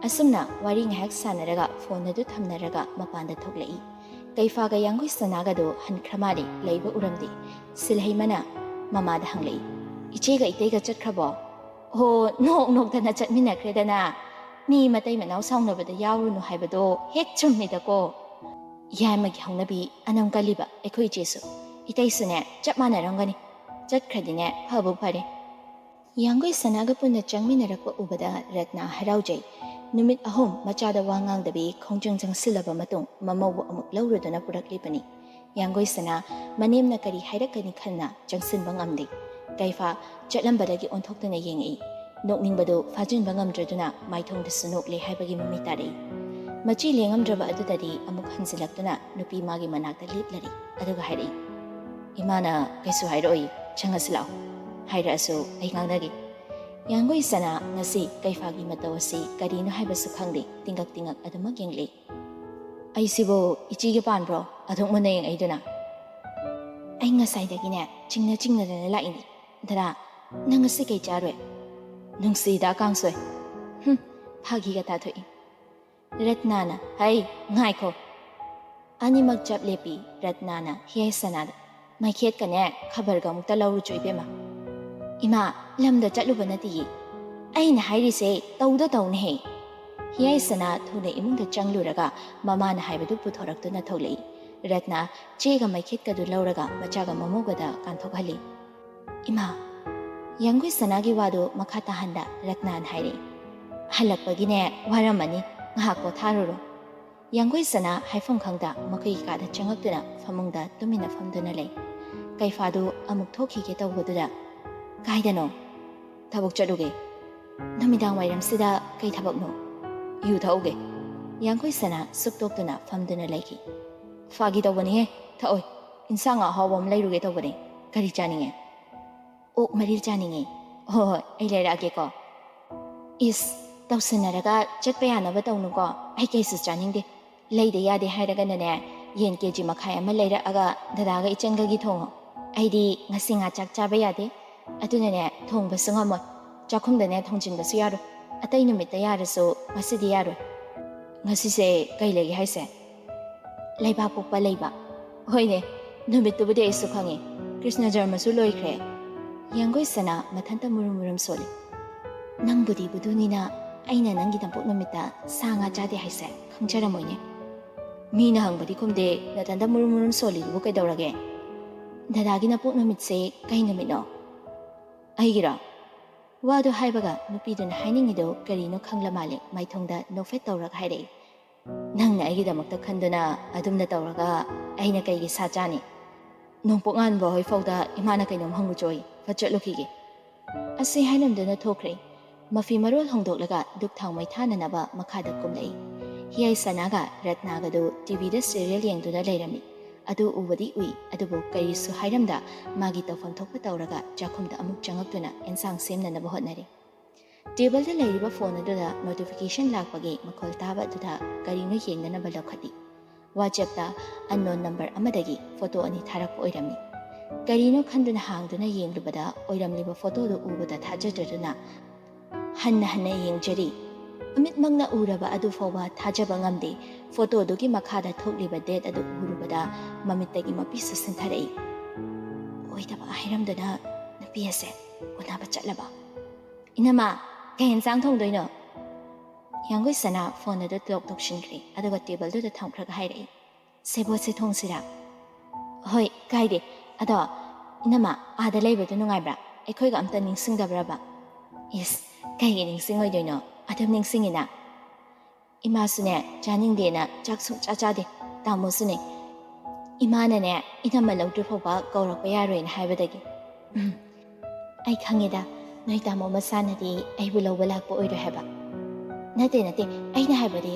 ꯑꯁꯨꯝꯅ ꯋꯥꯔꯤ ꯉꯥꯏꯍꯥꯛ ꯁꯥꯟꯅꯔꯒ ꯐꯣꯟ ꯑꯗꯨ ꯊꯝꯅꯔꯒ ꯃꯄꯥꯟꯗ ꯊꯣꯛꯂꯛꯏ ꯀꯩꯐꯥꯒ ꯌꯥꯡꯒꯣꯏꯁꯅꯥꯒꯗꯣ ꯍꯟꯈ꯭ꯔ ꯃꯥꯜꯂꯤ ꯂꯩꯕ ꯎꯔꯝꯗꯦ ꯁꯤꯜꯍꯩꯃꯅ ꯃꯃꯥꯗ ꯍꯪꯂꯛꯏ ꯏꯆꯦꯒ ꯏꯇꯩꯒ ꯆꯠꯈ꯭ꯔꯕꯣ ꯍꯣ ꯅꯣꯛꯇꯅ ꯆꯠꯃꯤꯟꯅꯈ꯭ꯔꯦꯗꯅ ꯃꯤ ꯃꯇꯩ ꯃꯅꯥꯎ ꯁꯥꯎꯅꯕꯗ ꯌꯥꯎꯔꯨꯅꯨ ꯍꯥꯏꯕꯗꯣ ꯍꯦꯛ ꯆꯨꯝꯃꯤꯗꯀꯣ ꯌꯥꯏꯃꯒꯤ ꯍꯧꯅꯕꯤ ꯑꯅꯝ ꯀꯜꯂꯤꯕ ꯑꯩꯈꯣꯏ ꯏꯆꯦꯁꯨ ꯏꯇꯩꯁꯨꯅꯦ ꯆꯞ ꯃꯥꯟꯅꯔꯝꯒꯅꯤ ꯆꯠꯈ꯭ꯔꯗꯤꯅꯦ ꯐꯕꯨ ꯐꯔꯦ ꯌꯥꯡꯒꯣꯏꯁꯅꯥꯒ ꯄꯨꯟꯅ ꯆꯪꯃꯤꯟꯅꯔꯛꯄ ꯎꯕꯗ ꯔꯠꯅꯥ ꯍꯔꯥꯎꯖꯩ ꯅꯨꯃꯤꯠ 3 ꯃꯆꯥꯗ ꯋꯥ ꯉꯥꯡꯗꯕꯤ ꯈꯣꯡꯖꯪ ꯆꯪꯁꯤꯜꯂꯕ ꯃꯇꯨꯡ ꯃꯃꯧꯕꯨ ꯑꯃꯨꯛ ꯂꯧꯔꯨꯗꯨꯅ ꯄꯨꯔꯛꯂꯤꯕꯅꯤ ꯌꯥꯡꯒꯣꯏꯁꯅꯥ ꯃꯅꯦꯝꯅ ꯀꯔꯤ ꯍꯥꯏꯔꯛꯀꯅꯤ ꯈꯟꯅ ꯆꯪꯁꯤꯟꯕ ꯉꯝꯗꯦ ꯀꯩꯐꯥ ꯆꯠꯂꯝꯕꯗꯒꯤ ꯑꯣꯟꯊꯣꯛꯇꯨꯅ ꯌꯦꯡꯉꯛꯏ ꯅꯣꯛꯅꯤꯡꯕꯗꯨ ꯐꯥꯖꯤꯟꯕ ꯉꯝꯗ꯭ꯔꯗꯨꯅ ꯃꯥꯏꯊꯣꯡꯗꯁꯨ ꯅꯣꯛꯂꯦ ꯍꯥꯏꯕꯒꯤ ꯃꯃꯤ ꯇꯥꯔꯛꯏ ꯃꯆꯤ ꯂꯦꯡꯉꯝꯗ꯭ꯔꯕ ꯑꯗꯨꯗꯗꯤ ꯑꯃꯨꯛ ꯍꯟꯖꯤꯜꯂꯛꯇꯨꯅ ꯅꯨꯄꯤ ꯃꯥꯒꯤ ꯃꯅꯥꯛꯇ ꯂꯦꯞꯂꯔꯤ ꯑꯗꯨꯒ ꯍꯥꯏꯔꯛꯏ ꯏꯃꯥꯅ ꯀꯩꯁꯨ ꯍꯥꯏꯔꯛꯑꯣꯏ ꯆꯪꯉꯁꯤ ꯂꯥꯛꯑꯣ ꯍꯥꯏꯔꯛꯑꯁꯨ ꯑꯩ ꯉꯥꯡꯅꯒꯦ ꯌꯥꯡꯒꯣꯏꯁꯅꯥ ꯉꯁꯤ ꯀꯩꯐꯥꯒꯤ ꯃꯇꯧ ꯑꯁꯤ ꯀꯔꯤꯅꯣ ꯍꯥꯏꯕꯁꯨ ꯈꯪꯗꯦ ꯇꯤꯡꯒꯛ ꯑꯗꯨꯃꯛ ꯌꯦꯡꯂꯛꯏ ꯑꯩꯁꯤꯕꯨ ꯏꯆꯦꯒꯤ ꯄꯥꯟꯕ꯭ꯔꯣ ꯑꯗꯨꯛ ꯃꯨꯟꯅ ꯌꯦꯡꯉꯛꯏꯗꯨꯅ ꯑꯩ ꯉꯁꯥꯏꯗꯒꯤꯅꯦ ꯆꯤꯡꯅꯗꯅ ꯂꯥꯛꯏꯅꯤ ꯗꯗꯥ ꯅꯪ ꯉꯁꯤ ꯀꯩ ꯆꯥꯔꯣꯏ ꯅꯨꯡꯁꯤꯗ ꯀꯥꯡꯁꯣꯏ ꯐꯥꯒꯤꯒ ꯇꯥꯊꯣꯛꯏ ꯔꯠꯅꯥꯅ ꯍꯩ ꯉꯥꯏꯈꯣ ꯑꯅꯤꯃꯛ ꯆꯞ ꯂꯦꯞꯄꯤ ꯔꯠꯅꯥꯅ ꯍꯤꯌꯥꯏꯁꯅꯥꯗ ꯃꯩꯈꯦꯠꯀꯅꯦ ꯈꯕꯔꯒ ꯑꯃꯨꯛꯇ ꯂꯧꯔꯨꯆꯣ ꯏꯕꯦꯝꯃ ꯏꯃꯥ ꯂꯝꯗ ꯆꯠꯂꯨꯕ ꯅꯠꯇꯤꯌꯦ ꯑꯩꯅ ꯍꯥꯏꯔꯤꯁꯦ ꯇꯧꯗ ꯇꯧꯅꯦꯍꯦ ꯍꯤꯌꯥꯏꯁꯅꯥ ꯊꯨꯅ ꯏꯃꯨꯡꯗ ꯆꯪꯂꯨꯔꯒ ꯃꯃꯥꯅ ꯍꯥꯏꯕꯗꯨ ꯄꯨꯊꯣꯔꯛꯇꯨꯅ ꯊꯣꯛꯂꯛꯏ ꯔꯠꯅꯥ ꯆꯦꯒ ꯃꯩꯈꯦꯠꯀꯗꯨ ꯂꯧꯔꯒ ꯃꯆꯥꯒ ꯃꯃꯧꯒꯗ ꯀꯥꯟꯊꯣꯛꯍꯜꯂꯤ ꯏꯃꯥ ꯌꯥꯡꯒꯣꯏꯁꯅꯥꯒꯤ ꯋꯥꯗꯨ ꯃꯈꯥ ꯇꯥꯍꯟꯗ ꯔꯠꯅꯥꯅ ꯍꯥꯏꯔꯛꯏ ꯍꯜꯂꯛꯄꯒꯤꯅꯦ ꯋꯥꯔꯝꯃꯅꯤ ꯉꯥꯏꯍꯥꯛ ꯄꯣꯊꯥꯔꯨꯔꯣ ꯌꯥꯡꯒꯣꯏꯁꯅꯥ ꯍꯥꯏꯐꯝ ꯈꯪꯗ ꯃꯈꯣꯏꯒꯤ ꯀꯥꯗ ꯆꯪꯉꯛꯇꯨꯅ ꯐꯃꯨꯡꯗ ꯇꯨꯃꯤꯟꯅ ꯐꯝꯗꯨꯅ ꯂꯩ ꯀꯩꯐꯥꯗꯨ ꯑꯃꯨꯛ ꯊꯣꯛꯈꯤꯒꯦ ꯇꯧꯕꯗꯨꯗ ꯀꯥꯏꯗꯅꯣ ꯊꯕꯛ ꯆꯠꯂꯨꯒꯦ ꯅꯨꯃꯤꯗꯥꯡ ꯋꯥꯏꯔꯝꯁꯤꯗ ꯀꯩ ꯊꯕꯛꯅꯣ ꯌꯨ ꯊꯛꯎꯒꯦ ꯌꯥꯡꯒꯣꯏꯁꯅꯥ ꯁꯨꯛꯇꯣꯛꯇꯨꯅ ꯐꯝꯗꯨꯅ ꯂꯩꯈꯤ ꯐꯥꯒꯤ ꯇꯧꯕꯅꯤꯍꯦ ꯊꯛꯑꯣꯏ ꯏꯟꯁꯥꯡ ꯑꯍꯥꯎꯕ ꯑꯃ ꯂꯩꯔꯨꯒꯦ ꯇꯧꯕꯅꯦ ꯀꯔꯤ ꯆꯥꯅꯤꯡꯉꯦ ꯑꯣꯛ ꯃꯔꯤꯜ ꯆꯥꯅꯤꯡꯉꯦ ꯍꯣꯏ ꯍꯣꯏ ꯑꯩ ꯂꯩꯔꯛꯑꯒꯦꯀꯣ ꯏꯁ ꯇꯧꯁꯤꯟꯅꯔꯒ ꯆꯠꯄ ꯌꯥꯅꯕ ꯇꯧꯅꯨꯀꯣ ꯑꯩ ꯀꯩꯁꯨ ꯆꯥꯅꯤꯡꯗꯦ ꯂꯩꯗ ꯌꯥꯗꯦ ꯍꯥꯏꯔꯒꯅꯅꯦ ꯌꯦꯟ KG ꯃꯈꯥꯏ ꯑꯃ ꯂꯩꯔꯛꯑꯒ ꯗꯗꯥꯒ ꯏꯆꯟꯒꯒꯤ ꯊꯣꯡꯉꯣ ꯑꯩꯗꯤ ꯉꯁꯤ ꯉꯥ ꯆꯥꯛ ꯆꯥꯕ ꯌꯥꯗꯦ ꯑꯗꯨꯅꯅꯦ ꯊꯣꯡꯕꯁꯨ ꯉꯝꯃꯣꯏ ꯆꯥꯛꯈꯨꯝꯗꯅꯦ ꯊꯣꯡꯖꯤꯟꯕꯁꯨ ꯌꯥꯔꯣꯏ ꯑꯇꯩ ꯅꯨꯃꯤꯠꯇ ꯌꯥꯔꯁꯨ ꯉꯁꯤꯗꯤ ꯌꯥꯔꯣꯏ ꯉꯁꯤꯁꯦ ꯀꯩ ꯂꯩꯒꯦ ꯍꯥꯏꯁꯦ ꯂꯩꯕꯥꯛ ꯄꯣꯛꯄ ꯂꯩꯕ ꯍꯣꯏꯅꯦ ꯅꯨꯃꯤꯠꯇꯨꯕꯨꯗꯤ ꯑꯩꯁꯨ ꯈꯪꯉꯤ ꯀ꯭ꯔꯤꯁꯅ ꯖꯔꯃꯁꯨ ꯂꯣꯏꯈ꯭ꯔꯦ ꯌꯥꯡꯒꯣꯏꯁꯅꯥ ꯃꯊꯟꯇ ꯃꯨꯔꯨꯝ ꯃꯨꯔꯨꯝ ꯁꯣꯜꯂꯤ ꯅꯪꯕꯨꯗꯤ ꯕꯨꯙꯨꯅꯤꯅ ꯑꯩꯅ ꯅꯪꯒꯤ ꯅꯄꯣꯛ ꯅꯨꯃꯤꯠꯇ ꯁꯥ ꯉꯥ ꯆꯥꯗꯦ ꯍꯥꯏꯁꯦ ꯈꯪꯖꯔꯝꯃꯣꯏꯅꯦ ꯃꯤꯅ ꯍꯪꯕꯗꯤ ꯈꯨꯝꯗꯦ ꯅꯊꯟꯇ ꯃꯨꯔꯨꯝ ꯃꯨꯔꯨꯝ ꯁꯣꯜꯂꯤꯗꯨꯕꯨ ꯀꯩꯗꯧꯔꯒꯦ ꯗꯗꯥꯒꯤ ꯅꯄꯣꯛ ꯅꯨꯃꯤꯠꯁꯦ ꯀꯩ ꯅꯨꯃꯤꯠꯅꯣ ꯑꯩꯒꯤꯔꯣ ꯋꯥꯗꯨ ꯍꯥꯏꯕꯒ ꯅꯨꯄꯤꯗꯨꯅ ꯍꯥꯏꯅꯤꯡꯉꯤꯗꯨ ꯀꯔꯤꯅꯣ ꯈꯪꯂ ꯃꯥꯜꯂꯦ ꯃꯥꯏꯊꯣꯡꯗ ꯅꯣꯛꯐꯦꯠ ꯇꯧꯔꯒ ꯍꯥꯏꯔꯛꯏ ꯅꯪꯅ ꯑꯩꯒꯤꯗꯃꯛꯇ ꯈꯟꯗꯨꯅ ꯑꯗꯨꯝꯅ ꯇꯧꯔꯒ ꯑꯩꯅ ꯀꯩꯒꯤ ꯁꯥ ꯆꯥꯅꯤ ꯅꯣꯡꯄꯣꯛꯉꯥꯟꯕ ꯍꯣꯏꯐꯥꯎꯗ ꯏꯃꯥꯅ ꯀꯩꯅꯣꯝ ꯍꯪꯉꯨꯆꯣꯏ ꯐꯠ ꯆꯠꯂꯨꯈꯤꯒꯦ ꯑꯁꯤ ꯍꯥꯏꯔꯝꯗꯨꯅ ꯊꯣꯛꯈ꯭ꯔꯦ ꯃꯐꯤ ꯃꯔꯣꯜ ꯍꯣꯡꯗꯣꯛꯂꯒ ꯗꯨꯛ ꯊꯥꯎ ꯃꯩ ꯊꯥꯅꯅꯕ ꯃꯈꯥꯗ ꯀꯨꯝꯂꯛꯏ ꯍꯤꯌꯥꯏꯁꯅꯥꯒ ꯔꯠꯅꯥꯒꯗꯨ ꯇꯤꯚꯤꯗ ꯁꯤꯔꯤꯌꯦꯜ ꯌꯦꯡꯗꯨꯅ ꯂꯩꯔꯝꯃꯤ ꯑꯗꯨ ꯎꯕꯗꯤ ꯎꯏ ꯑꯗꯨꯕꯨ ꯀꯔꯤꯁꯨ ꯍꯥꯏꯔꯝꯗ ꯃꯥꯒꯤ ꯇꯧꯐꯝ ꯊꯣꯛꯄ ꯇꯧꯔꯒ ꯆꯥꯛꯈꯨꯝꯗ ꯑꯃꯨꯛ ꯆꯪꯉꯛꯇꯨꯅ ꯑꯦꯟꯁꯥꯡ ꯁꯦꯝꯅꯅꯕ ꯍꯣꯠꯅꯔꯤ ꯇꯦꯕꯜꯗ ꯂꯩꯔꯤꯕ ꯐꯣꯟ ꯑꯗꯨꯗ ꯅꯣꯇꯤꯐꯤꯀꯦꯁꯟ ꯂꯥꯛꯄꯒꯤ ꯃꯈꯣꯜ ꯇꯥꯕ ꯑꯗꯨꯗ ꯀꯔꯤꯅꯣ ꯌꯦꯡꯅꯅꯕ ꯂꯧꯈꯠꯂꯤ ꯋꯥꯆꯦꯞꯇ ꯑꯟꯅꯣꯟ ꯅꯝꯕꯔ ꯑꯃꯗꯒꯤ ꯐꯣꯇꯣ 2 ꯊꯥꯔꯛꯄ ꯑꯣꯏꯔꯝꯃꯤ ꯀꯔꯤꯅꯣ ꯈꯟꯗꯨꯅ ꯍꯥꯡꯗꯨꯅ ꯌꯦꯡꯂꯨꯕꯗ ꯑꯣꯏꯔꯝꯂꯤꯕ ꯐꯣꯇꯣꯗꯨ ꯎꯕꯗ ꯊꯥꯖꯗ꯭ꯔꯗꯨꯅ ꯍꯟꯅ ꯍꯟꯅ ꯌꯦꯡꯖꯔꯤ ꯑꯃꯤꯠꯃꯛꯅ ꯎꯔꯕ ꯑꯗꯨ ꯐꯥꯎꯕ ꯊꯥꯖꯕ ꯉꯝꯗꯦ ꯐꯣꯇꯣꯗꯨꯒꯤ ꯃꯈꯥꯗ ꯊꯣꯛꯂꯤꯕ ꯗꯦꯠ ꯑꯗꯨ ꯎꯔꯨꯕꯗ ꯃꯃꯤꯠꯇꯒꯤ ꯃꯄꯤꯁꯨ ꯁꯤꯟꯊꯔꯛꯏ ꯑꯣꯏꯗꯕ ꯍꯥꯏꯔꯝꯗꯨꯅ ꯅꯨꯄꯤ ꯑꯁꯦ ꯎꯅꯕ ꯆꯠꯂꯕ ꯏꯅꯝꯃ ꯀꯩ ꯌꯦꯟꯁꯥꯡ ꯊꯣꯡꯗꯣꯏꯅꯣ ꯌꯥꯡꯒꯣꯏꯁꯅꯥ ꯐꯣꯟ ꯑꯗꯨ ꯂꯣꯛ ꯇꯧꯁꯤꯟꯈ꯭ꯔꯦ ꯑꯗꯨꯒ ꯇꯦꯕꯜꯗꯨꯗ ꯊꯝꯈ꯭ꯔꯒ ꯍꯥꯏꯔꯛꯏ ꯁꯦꯕꯣꯠꯁꯦ ꯊꯣꯡꯁꯤꯔꯥ ꯍꯣꯏ ꯀꯥꯏꯗꯦ ꯑꯗꯣ ꯏꯅꯝꯃ ꯑꯥꯗ ꯂꯩꯕꯗꯨ ꯅꯨꯡꯉꯥꯏꯕ꯭ꯔꯥ ꯑꯩꯈꯣꯏꯒ ꯑꯝꯇ ꯅꯤꯡꯁꯤꯡꯗꯕ꯭ꯔꯕ ꯏꯁ ꯀꯩꯒꯤ ꯅꯤꯡꯁꯤꯡꯉꯣꯏꯗꯣꯏꯅꯣ ꯑꯗꯨꯝ ꯅꯤꯡꯁꯤꯡꯉꯤꯅ ꯏꯃꯥꯁꯨꯅꯦ ꯆꯥꯅꯤꯡꯗꯦꯅ ꯆꯥꯛ ꯁꯨꯡꯆꯥ ꯆꯥꯗꯦ ꯇꯥꯃꯣꯁꯨꯅꯦ ꯏꯃꯥꯅꯅꯦ ꯏꯅꯝꯃ ꯂꯧꯗ꯭ꯔꯤ ꯐꯥꯎꯕ ꯀꯧꯔꯛꯄ ꯌꯥꯔꯣꯏꯅ ꯍꯥꯏꯕꯗꯒꯤ ꯑꯩ ꯈꯪꯉꯦꯗ ꯅꯣꯏ ꯇꯥꯃꯣ ꯃꯁꯥꯅꯗꯤ ꯑꯩꯕꯨ ꯂꯧꯕ ꯂꯥꯛꯄ ꯑꯣꯏꯔꯣꯏ ꯍꯥꯏꯕ ꯅꯠꯇꯦ ꯑꯩꯅ ꯍꯥꯏꯕꯗꯤ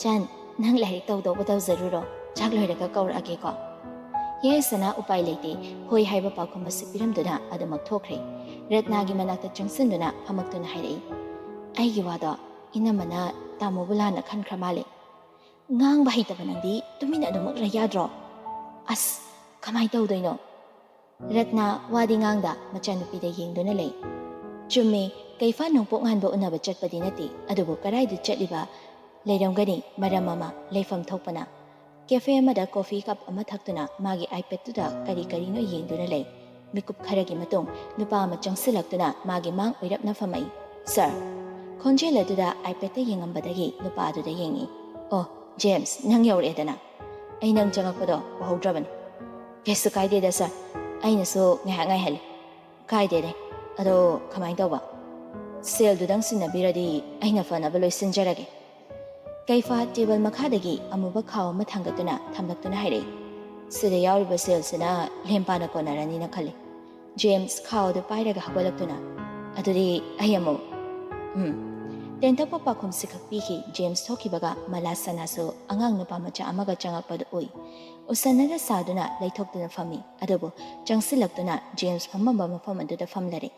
ꯆꯟ ꯅꯪ ꯂꯥꯏꯔꯤꯛ ꯇꯧꯗꯧꯕ ꯇꯧꯖꯔꯨꯔꯣ ꯆꯥꯛ ꯂꯣꯏꯔꯒ ꯀꯧꯔꯛꯑꯒꯦꯀꯣ ꯌꯥꯏꯁꯅꯥ ꯎꯄꯥꯏ ꯂꯩꯇꯦ ꯍꯣꯏ ꯍꯥꯏꯕ ꯄꯥꯎꯈꯨꯝ ꯑꯁꯤ ꯄꯤꯔꯝꯗꯨꯅ ꯑꯗꯨꯃꯛ ꯊꯣꯛꯈ꯭ꯔꯦ ꯔꯠꯅꯥꯒꯤ ꯃꯅꯥꯛꯇ ꯆꯪꯁꯤꯟꯗꯨꯅ ꯐꯝꯃꯛꯇꯨꯅ ꯍꯥꯏꯔꯛꯏ ꯑꯩꯒꯤ ꯋꯥꯗꯣ ꯏꯅꯝꯃꯅ ꯇꯥꯃꯣꯕꯨ ꯂꯥꯟꯅ ꯈꯟꯈ꯭ꯔ ꯃꯥꯜꯂꯦ ꯉꯥꯡꯕ ꯍꯩꯇꯕ ꯅꯪꯗꯤ ꯇꯨꯃꯤꯟꯅ ꯑꯗꯨꯃꯛ ꯂꯩ ꯌꯥꯗ꯭ꯔꯣ ꯑꯁ ꯀꯃꯥꯏ ꯇꯧꯗꯣꯏꯅꯣ ꯔꯠꯅꯥ ꯋꯥꯗꯤ ꯉꯥꯡꯗ ꯃꯆꯥꯅꯨꯄꯤꯗ ꯌꯦꯡꯗꯨꯅ ꯂꯩ ꯆꯨꯝꯃꯤ ꯀꯩꯐꯥ ꯅꯣꯡꯄꯣꯛ ꯉꯥꯟꯕ ꯎꯅꯕ ꯆꯠꯄꯗꯤ ꯅꯠꯇꯦ ꯑꯗꯨꯕꯨ ꯀꯗꯥꯏꯗ ꯆꯠꯂꯤꯕ ꯂꯩꯔꯝꯒꯅꯤ ꯃꯔꯝ ꯑꯃ ꯂꯩꯐꯝ ꯊꯣꯛꯄꯅ ꯀꯦꯐꯦ ꯑꯃꯗ ꯀꯣꯐꯤ ꯀꯞ ꯑꯃ ꯊꯛꯇꯨꯅ ꯃꯥꯒꯤ ꯑꯥꯏꯄꯦꯗꯇꯨꯗ ꯀꯔꯤꯅꯣ ꯌꯦꯡꯗꯨꯅ ꯂꯩ ꯃꯤꯀꯨꯞ ꯈꯔꯒꯤ ꯃꯇꯨꯡ ꯅꯨꯄꯥ ꯑꯃ ꯆꯪꯁꯤꯜꯂꯛꯇꯨꯅ ꯃꯥꯒꯤ ꯃꯥꯡ ꯑꯣꯏꯔꯞꯅ ꯐꯝꯃꯛꯏ ꯁꯥꯔ ꯈꯣꯟꯖꯦꯜ ꯑꯗꯨꯗ ꯑꯥꯏꯄꯦꯗꯇ ꯌꯦꯡꯉꯝꯕꯗꯒꯤ ꯅꯨꯄꯥ ꯑꯗꯨꯗ ꯌꯦꯡꯉꯤ ꯑꯣ ꯖꯦꯝꯁ ꯅꯪ ꯌꯧꯔꯛꯑꯦꯗꯅ ꯑꯩ ꯅꯪ ꯆꯪꯉꯛꯄꯗꯣ ꯎꯍꯧꯗ꯭ꯔꯕꯅꯤ ꯀꯩꯁꯨ ꯀꯥꯏꯗꯦꯗ ꯁꯥꯔ ꯑꯩꯅꯁꯨ ꯉꯥꯏꯍꯥꯛ ꯉꯥꯏꯍꯜꯂꯤ ꯀꯥꯏꯗꯦꯅꯦ ꯑꯗꯣ ꯀꯃꯥꯏꯅ ꯇꯧꯕ ꯁꯦꯜꯗꯨꯗꯪ ꯁꯤꯟꯅꯕꯤꯔꯗꯤ ꯑꯩꯅ ꯐꯅꯕ ꯂꯣꯏꯁꯤꯟꯖꯔꯒꯦ ꯀꯩꯐꯥ ꯇꯦꯕꯜ ꯃꯈꯥꯗꯒꯤ ꯑꯃꯨꯕ ꯈꯥꯎ ꯑꯃ ꯊꯥꯡꯒꯠꯇꯨꯅ ꯊꯝꯂꯛꯇꯨꯅ ꯍꯥꯏꯔꯛꯏ ꯁꯤꯗ ꯌꯥꯎꯔꯤꯕ ꯁꯦꯜꯁꯤꯅ ꯂꯦꯝꯄꯥꯅ ꯀꯣꯟꯅꯔꯅꯤꯅ ꯈꯜꯂꯤ ꯖꯦꯝꯁ ꯈꯥꯎ ꯑꯗꯨ ꯄꯥꯏꯔꯒ ꯍꯧꯒꯠꯂꯛꯇꯨꯅ ꯑꯗꯨꯗꯤ ꯑꯩ ꯑꯃꯨꯛ ꯇꯦꯟꯇꯛꯄ ꯄꯥꯎꯈꯨꯝꯁꯤ ꯈꯛ ꯄꯤꯈꯤ ꯖꯦꯝꯁ ꯊꯣꯛꯈꯤꯕꯒ ꯃꯂꯥꯁꯅꯥꯁꯨ ꯑꯉꯥꯡ ꯅꯨꯄꯥ ꯃꯆꯥ ꯑꯃꯒ ꯆꯪꯉꯛꯄꯗꯨ ꯎꯏ ꯎꯁꯟꯅꯅ ꯁꯥꯗꯨꯅ ꯂꯩꯊꯣꯛꯇꯨꯅ ꯐꯝꯃꯤ ꯑꯗꯨꯕꯨ ꯆꯪꯁꯤꯜꯂꯛꯇꯨꯅ ꯖꯦꯝꯁ ꯐꯝꯃꯝꯕ ꯃꯐꯝ ꯑꯗꯨꯗ ꯐꯝꯂꯔꯦ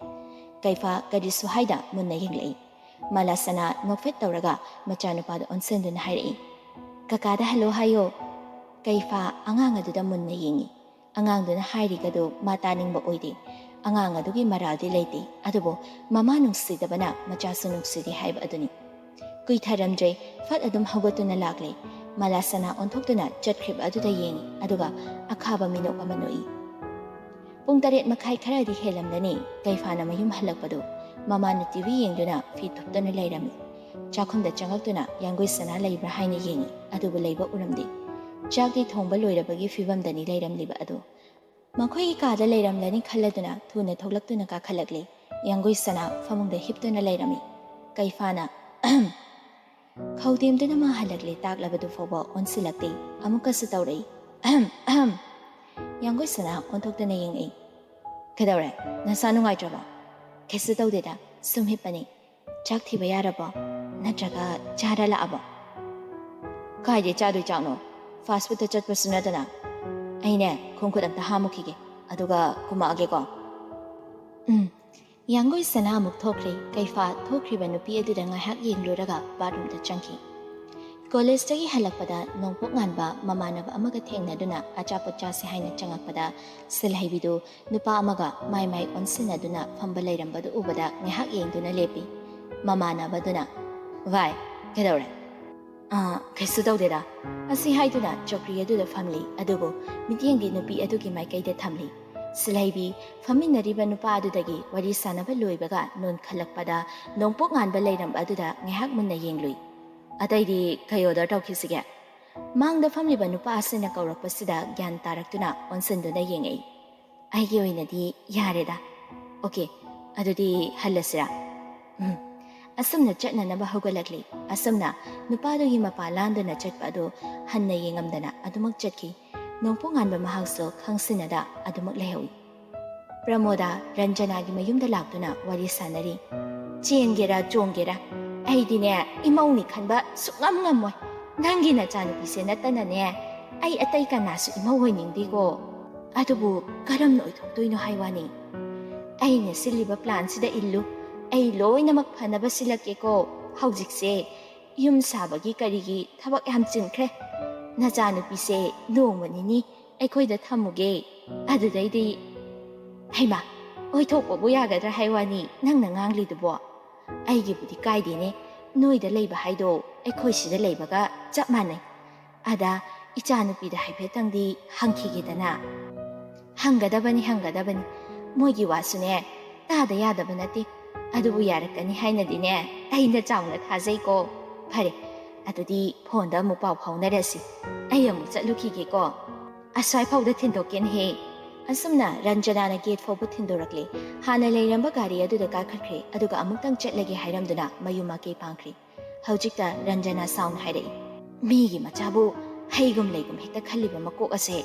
ꯀꯩꯐꯥ ꯀꯔꯤꯁꯨ ꯍꯥꯏꯗ ꯃꯨꯟꯅ ꯌꯦꯡꯂꯛꯏ ꯃꯂꯥꯁꯅꯥ ꯅꯣꯛꯐꯦꯠ ꯇꯧꯔꯒ ꯃꯆꯥꯅꯨꯄꯥꯗ ꯑꯣꯟꯁꯤꯟꯗꯨꯅ ꯍꯥꯏꯔꯛꯏ ꯀꯀꯥꯗ ꯍꯜꯂꯣ ꯍꯥꯏꯌꯣ ꯀꯩꯐꯥ ꯑꯉꯥꯡ ꯑꯗꯨꯗ ꯃꯨꯟꯅ ꯌꯦꯡꯉꯤ ꯑꯉꯥꯡꯗꯨꯅ ꯍꯥꯏꯔꯤꯒꯗꯨ ꯃꯥ ꯇꯥꯅꯤꯡꯕ ꯑꯣꯏꯗꯦ ꯑꯉꯥꯡ ꯑꯗꯨꯒꯤ ꯃꯔꯥꯜꯗꯤ ꯂꯩꯇꯦ ꯑꯗꯨꯕꯨ ꯃꯃꯥ ꯅꯨꯡꯁꯤꯗꯕꯅ ꯃꯆꯥꯁꯨ ꯅꯨꯡꯁꯤꯗꯦ ꯍꯥꯏꯕ ꯑꯗꯨꯅꯤ ꯀꯨꯏꯊꯔꯝꯗ꯭ꯔꯦ ꯐꯠ ꯑꯗꯨꯝ ꯍꯧꯒꯠꯇꯨꯅ ꯂꯥꯛꯂꯦ ꯃꯂꯥꯁꯅꯥ ꯑꯣꯟꯊꯣꯛꯇꯨꯅ ꯆꯠꯈ꯭ꯔꯤꯕ ꯑꯗꯨꯗ ꯌꯦꯡꯉꯤ ꯑꯗꯨꯒ ꯑꯈꯥꯕ ꯃꯤꯅꯣꯛ ꯑꯃ ꯅꯣꯛꯏ꯫ ꯄꯨꯡ 7:30 ꯈꯔꯗꯤ ꯍꯦꯜꯂꯝꯂꯅꯤ ꯀꯩꯐꯥꯅ ꯃꯌꯨꯝ ꯍꯜꯂꯛꯄꯗꯨ ꯃꯃꯥꯅ ꯇꯤꯚꯤ ꯌꯦꯡꯗꯨꯅ ꯐꯤ ꯊꯨꯞꯇꯨꯅ ꯂꯩꯔꯝꯃꯤ꯫ ꯆꯥꯛꯈꯨꯝꯗ ꯆꯪꯉꯛꯇꯨꯅ ꯌꯥꯡꯒꯣꯏ ꯁꯅꯥ ꯂꯩꯕ꯭ꯔꯥ ꯍꯥꯏꯅ ꯌꯦꯡꯉꯤ ꯑꯗꯨꯕꯨ ꯂꯩꯕ ꯎꯔꯝꯗꯦ꯫ ꯆꯥꯛꯇꯤ ꯊꯣꯡꯕ ꯂꯣꯏꯔꯕꯒꯤ ꯐꯤꯕꯝꯗꯅꯤ ꯂꯩꯔꯝꯂꯤꯕ ꯑꯗꯨ꯫ ꯃꯈꯣꯏꯒꯤ ꯀꯥꯗ ꯂꯩꯔꯝꯂꯅꯤ ꯈꯜꯂꯗꯨꯅ ꯊꯨꯅ ꯊꯣꯛꯂꯛꯇꯨꯅ ꯀꯥꯈꯠꯂꯛꯂꯤ꯫ ꯌꯥꯡꯒꯣꯏ ꯁꯅꯥ ꯐꯃꯨꯡꯗ ꯍꯤꯞꯇꯨꯅ ꯂꯩꯔꯝꯃꯤ꯫ ꯀꯩꯐꯥꯅ ꯈꯧꯗꯦꯝꯗꯨꯅ ꯃꯥ ꯍꯜꯂꯛꯂꯦ ꯇꯥꯛꯂꯕꯗꯨ ꯐꯥꯎꯕ ꯑꯣꯟꯁꯤꯜꯂꯛꯇꯦ꯫ ꯑꯃꯨꯛꯀꯁꯨ ꯇꯧꯔꯛꯏ꯫ ꯌꯥꯡꯒꯣꯏ ꯁꯅꯥ ꯑꯣꯟꯊꯣꯛꯇꯨꯅ ꯌꯦꯡꯉꯛꯏ꯫ ꯀꯩꯗꯧꯔꯦ? ꯅꯁꯥ ꯅꯨꯡꯉꯥꯏꯇ꯭ꯔꯕꯣ? ꯀꯩꯁꯨ ꯇꯧꯗꯦꯗ, ꯁꯨꯝ ꯍꯤꯞꯄꯅꯤ꯫ ꯆꯥꯛ ꯊꯤꯕ ꯌꯥꯔꯕꯣ? ꯅꯠꯇ꯭ꯔꯒ ꯆꯥꯔ ꯂꯥꯛꯑꯕꯣ? ꯀꯥꯏꯗꯩ ꯆꯥꯗꯣꯏ ꯆꯥꯛꯅꯣ? ꯐꯥꯁ ꯐꯨꯗꯇ ꯆꯠꯄꯁꯨ ꯅꯠꯇꯅ꯫ ꯑꯩꯅꯦ ꯈꯣꯡꯈꯨꯠ ꯑꯝꯇ ꯍꯥꯝꯃꯨꯈꯤꯒꯦ ꯑꯗꯨꯒ ꯀꯨꯝꯃꯛꯑꯒꯦꯀꯣ꯫ ꯌꯥꯡꯒꯣꯏ ꯁꯅꯥ ꯑꯃꯨꯛ ꯊꯣꯛꯈ꯭ꯔꯦ꯫ ꯀꯩꯐꯥ ꯊꯣꯛꯈ꯭ꯔꯤꯕ ꯅꯨꯄꯤ ꯑꯗꯨꯗ ꯉꯥꯏꯍꯥꯛ ꯌꯦꯡꯂꯨꯔꯒ ꯕꯥꯠꯔꯨꯝꯗ ꯆꯪꯈꯤ꯫ ꯀꯣꯂꯦꯖꯇꯒꯤ ꯍꯜꯂꯛꯄꯗ ꯅꯣꯡꯄꯣꯛ ꯉꯥꯟꯕ ꯃꯃꯥꯟꯅꯕ ꯑꯃꯒ ꯊꯦꯡꯅꯗꯨꯅ ꯑꯆꯥꯄꯣꯠ ꯆꯥꯁꯦ ꯍꯥꯏꯅ ꯆꯪꯉꯛꯄꯗ ꯁꯤꯜꯍꯩꯕꯤꯗꯨ ꯅꯨꯄꯥ ꯑꯃꯒ ꯃꯥꯏ ꯑꯣꯟꯁꯤꯟꯅꯗꯨꯅ ꯐꯝꯕ ꯂꯩꯔꯝꯕꯗꯨ ꯎꯕꯗ ꯉꯥꯏꯍꯥꯛ ꯌꯦꯡꯗꯨꯅ ꯂꯦꯞꯄꯤ꯫ ꯃꯃꯥꯟꯅꯕꯗꯨꯅ ꯚꯥꯏ ꯀꯩꯗꯧꯔꯦ? ꯀꯩꯁꯨ ꯇꯧꯗꯦꯗ ꯑꯁꯤ ꯍꯥꯏꯗꯨꯅ ꯆꯧꯀ꯭ꯔꯤ ꯑꯗꯨꯗ ꯐꯝꯂꯤ ꯑꯗꯨꯕꯨ ꯃꯤꯠꯌꯦꯡꯗꯤ ꯅꯨꯄꯤ ꯑꯗꯨꯒꯤ ꯃꯥꯏꯀꯩꯗ ꯊꯝꯂꯤ꯫ ꯁꯤꯜꯍꯩꯕꯤ ꯐꯝꯃꯤꯟꯅꯔꯤꯕ ꯅꯨꯄꯥ ꯑꯗꯨꯗꯒꯤ ꯋꯥꯔꯤ ꯁꯥꯟꯅꯕ ꯂꯣꯏꯕꯒ ꯅꯣꯟꯈꯠꯂꯛꯄꯗ ꯅꯣꯡꯄꯣꯛ ꯉꯥꯟꯕ ꯂꯩꯔꯝꯕ ꯑꯗꯨꯗ ꯉꯥꯏꯍꯥꯛ ꯃꯨꯟꯅ ꯌꯦꯡꯂꯨꯏ꯫ ꯑꯇꯩꯗꯤ ꯀꯩ ꯑꯣꯔꯗꯔ ꯇꯧꯈꯤꯁꯤꯒꯦ? ꯃꯥꯡꯗ ꯐꯝꯂꯤꯕ ꯅꯨꯄꯥ ꯑꯁꯤꯅ ꯀꯧꯔꯛꯄꯁꯤꯗ ꯒ꯭ꯌꯥꯟ ꯇꯥꯔꯛꯇꯨꯅ ꯑꯣꯟꯁꯤꯟꯗꯨꯅ ꯌꯦꯡꯉꯛꯏ꯫ ꯑꯩꯒꯤ ꯑꯣꯏꯅꯗꯤ ꯌꯥꯔꯦꯗ꯫ ꯑꯣꯀꯦ, ꯑꯗꯨꯗꯤ ꯍꯜꯂꯁꯤꯔꯥ? ꯑꯁꯨꯝꯅ ꯆꯠꯅꯅꯕ ꯍꯧꯒꯠꯂꯛꯂꯤ꯫ ꯑꯁꯨꯝꯅ ꯅꯨꯄꯥꯗꯨꯒꯤ ꯃꯄꯥ ꯂꯥꯟꯗꯨꯅ ꯆꯠꯄ ꯑꯗꯨ ꯍꯟꯅ ꯌꯦꯡꯉꯝꯗꯅ ꯑꯗꯨꯃꯛ ꯆꯠꯈꯤ꯫ ꯅꯣꯡꯄꯣꯛ ꯉꯥꯟꯕ ꯃꯍꯥꯛꯁꯨ ꯈꯪꯁꯤꯟꯅꯗ ꯑꯗꯨꯃꯛ ꯂꯩꯍꯧꯏ꯫ ꯄ꯭ꯔꯃꯣꯗꯥ ꯔꯟꯖꯅꯥꯒꯤ ꯃꯌꯨꯝꯗ ꯂꯥꯛꯇꯨꯅ ꯋꯥꯔꯤ ꯁꯥꯟꯅꯔꯤ꯫ ꯆꯦꯟꯒꯦꯔꯥ ꯆꯣꯡꯒꯦꯔꯥ ꯑꯩꯗꯤꯅꯦ ꯏꯃꯧꯅꯤ ꯈꯟꯕ ꯁꯨꯛꯉꯝ ꯉꯝꯃꯣꯏ꯫ ꯅꯪꯒꯤ ꯅꯆꯥꯅꯨꯄꯤꯁꯦ ꯅꯠꯇꯅꯅꯦ ꯑꯩ ꯑꯇꯩ ꯀꯅꯥꯁꯨ ꯏꯃꯧ ꯑꯣꯏꯅꯤꯡꯗꯦꯀꯣ꯫ ꯑꯗꯨꯕꯨ ꯀꯔꯝꯅ ꯑꯣꯏꯊꯣꯛꯇꯣꯏꯅꯣ ꯍꯥꯏꯋꯥꯅꯤ꯫ ꯑꯩꯅ ꯁꯤꯜꯂꯤꯕ ꯄ꯭ꯂꯥꯟꯁꯤꯗ ꯏꯜꯂꯨ꯫ ꯑꯩ ꯂꯣꯏꯅꯃꯛ ꯐꯅꯕ ꯁꯤꯜꯂꯛꯀꯦꯀꯣ꯫ ꯍꯧꯖꯤꯛꯁꯦ ꯌꯨꯝ ꯁꯥꯕꯒꯤ ꯀꯔꯤꯒꯤ ꯊꯕꯛ ꯌꯥꯝ ꯆꯤꯟꯈ꯭ꯔꯦ꯫ ꯅꯆꯥꯅꯨꯄꯤꯁꯦ ꯅꯣꯡꯃ ꯅꯤꯅꯤ ꯑꯩꯈꯣꯏꯗ ꯊꯝꯃꯨꯒꯦ꯫ ꯑꯗꯨꯗꯩꯗꯤ ꯍꯩꯃꯥ ꯑꯣꯏꯊꯣꯛꯄꯕꯨ ꯌꯥꯒꯗ꯭ꯔꯥ ꯍꯥꯏꯋꯥꯅꯤ ꯅꯪꯅ ꯉꯥꯡꯂꯤꯗꯨꯕꯣ꯫ ꯑꯩꯒꯤꯕꯨꯗꯤ ꯀꯥꯏꯗꯦꯅꯦ, ꯅꯣꯏꯗ ꯂꯩꯕ ꯍꯥꯏꯗೋ ꯑꯩꯈꯣꯏ ꯁꯤꯗ ꯂꯩꯕꯒ ꯆꯞ ꯃꯥꯟꯅꯩ꯫ ꯑꯗ ꯏꯆꯥꯅꯨꯄꯤꯗ ꯍꯥꯏꯐꯦꯠꯇꯪꯗꯤ ꯍꯪꯈꯤꯒꯦꯗꯅ꯫ ꯍꯪꯒꯗꯕꯅꯤ ꯃꯣꯏꯒꯤ ꯋꯥꯁꯨꯅꯦ ꯇꯥꯗ ꯌꯥꯗꯕ ꯅꯠꯇꯦ꯫ ꯑꯗꯨꯕꯨ ꯌꯥꯔꯛꯀꯅꯤ ꯍꯥꯏꯅꯗꯤꯅꯦ ꯑꯩꯅ ꯆꯥꯎꯅ ꯊꯥꯖꯩꯀꯣ꯫ ꯐꯔꯦ, ꯑꯗꯨꯗꯤ ꯐꯣꯟꯗ ꯑꯃꯨꯛ ꯄꯥꯎ ꯐꯥꯎꯅꯔꯁꯤ꯫ ꯑꯩ ꯑꯃꯨꯛ ꯆꯠꯂꯨꯈꯤꯒꯦꯀꯣ꯫ ꯑꯁ꯭ꯋꯥꯏ ꯐꯥꯎꯗ ꯊꯤꯟꯗꯣꯛꯀꯦꯅꯍꯦ꯫ ꯑꯁꯨꯝꯅ ꯔꯟꯖꯅꯥꯅ ꯒꯦꯠ ꯐꯥꯎꯕ ꯊꯤꯟꯗꯣꯔꯛꯂꯦ꯫ ꯍꯥꯟꯅ ꯂꯩꯔꯝꯕ ꯒꯥꯔꯤ ꯑꯗꯨꯗ ꯀꯥꯈꯠꯈ꯭ꯔꯦ ꯑꯗꯨꯒ ꯑꯃꯨꯛꯇꯪ ꯆꯠꯂꯒꯦ ꯍꯥꯏꯔꯝꯗꯨꯅ ꯃꯌꯨꯝ ꯃꯀꯩ ꯄꯥꯡꯈ꯭ꯔꯦ꯫ ꯍꯧꯖꯤꯛꯇ ꯔꯟꯖꯅꯥ ꯁꯥꯎꯅ ꯍꯥꯏꯔꯛꯏ꯫ ꯃꯤꯒꯤ ꯃꯆꯥꯕꯨ ꯍꯩꯒꯨꯝ ꯂꯩꯒꯨꯝ ꯍꯦꯛꯇ ꯈꯜꯂꯤꯕ ꯃꯀꯣꯛ ꯑꯁꯦ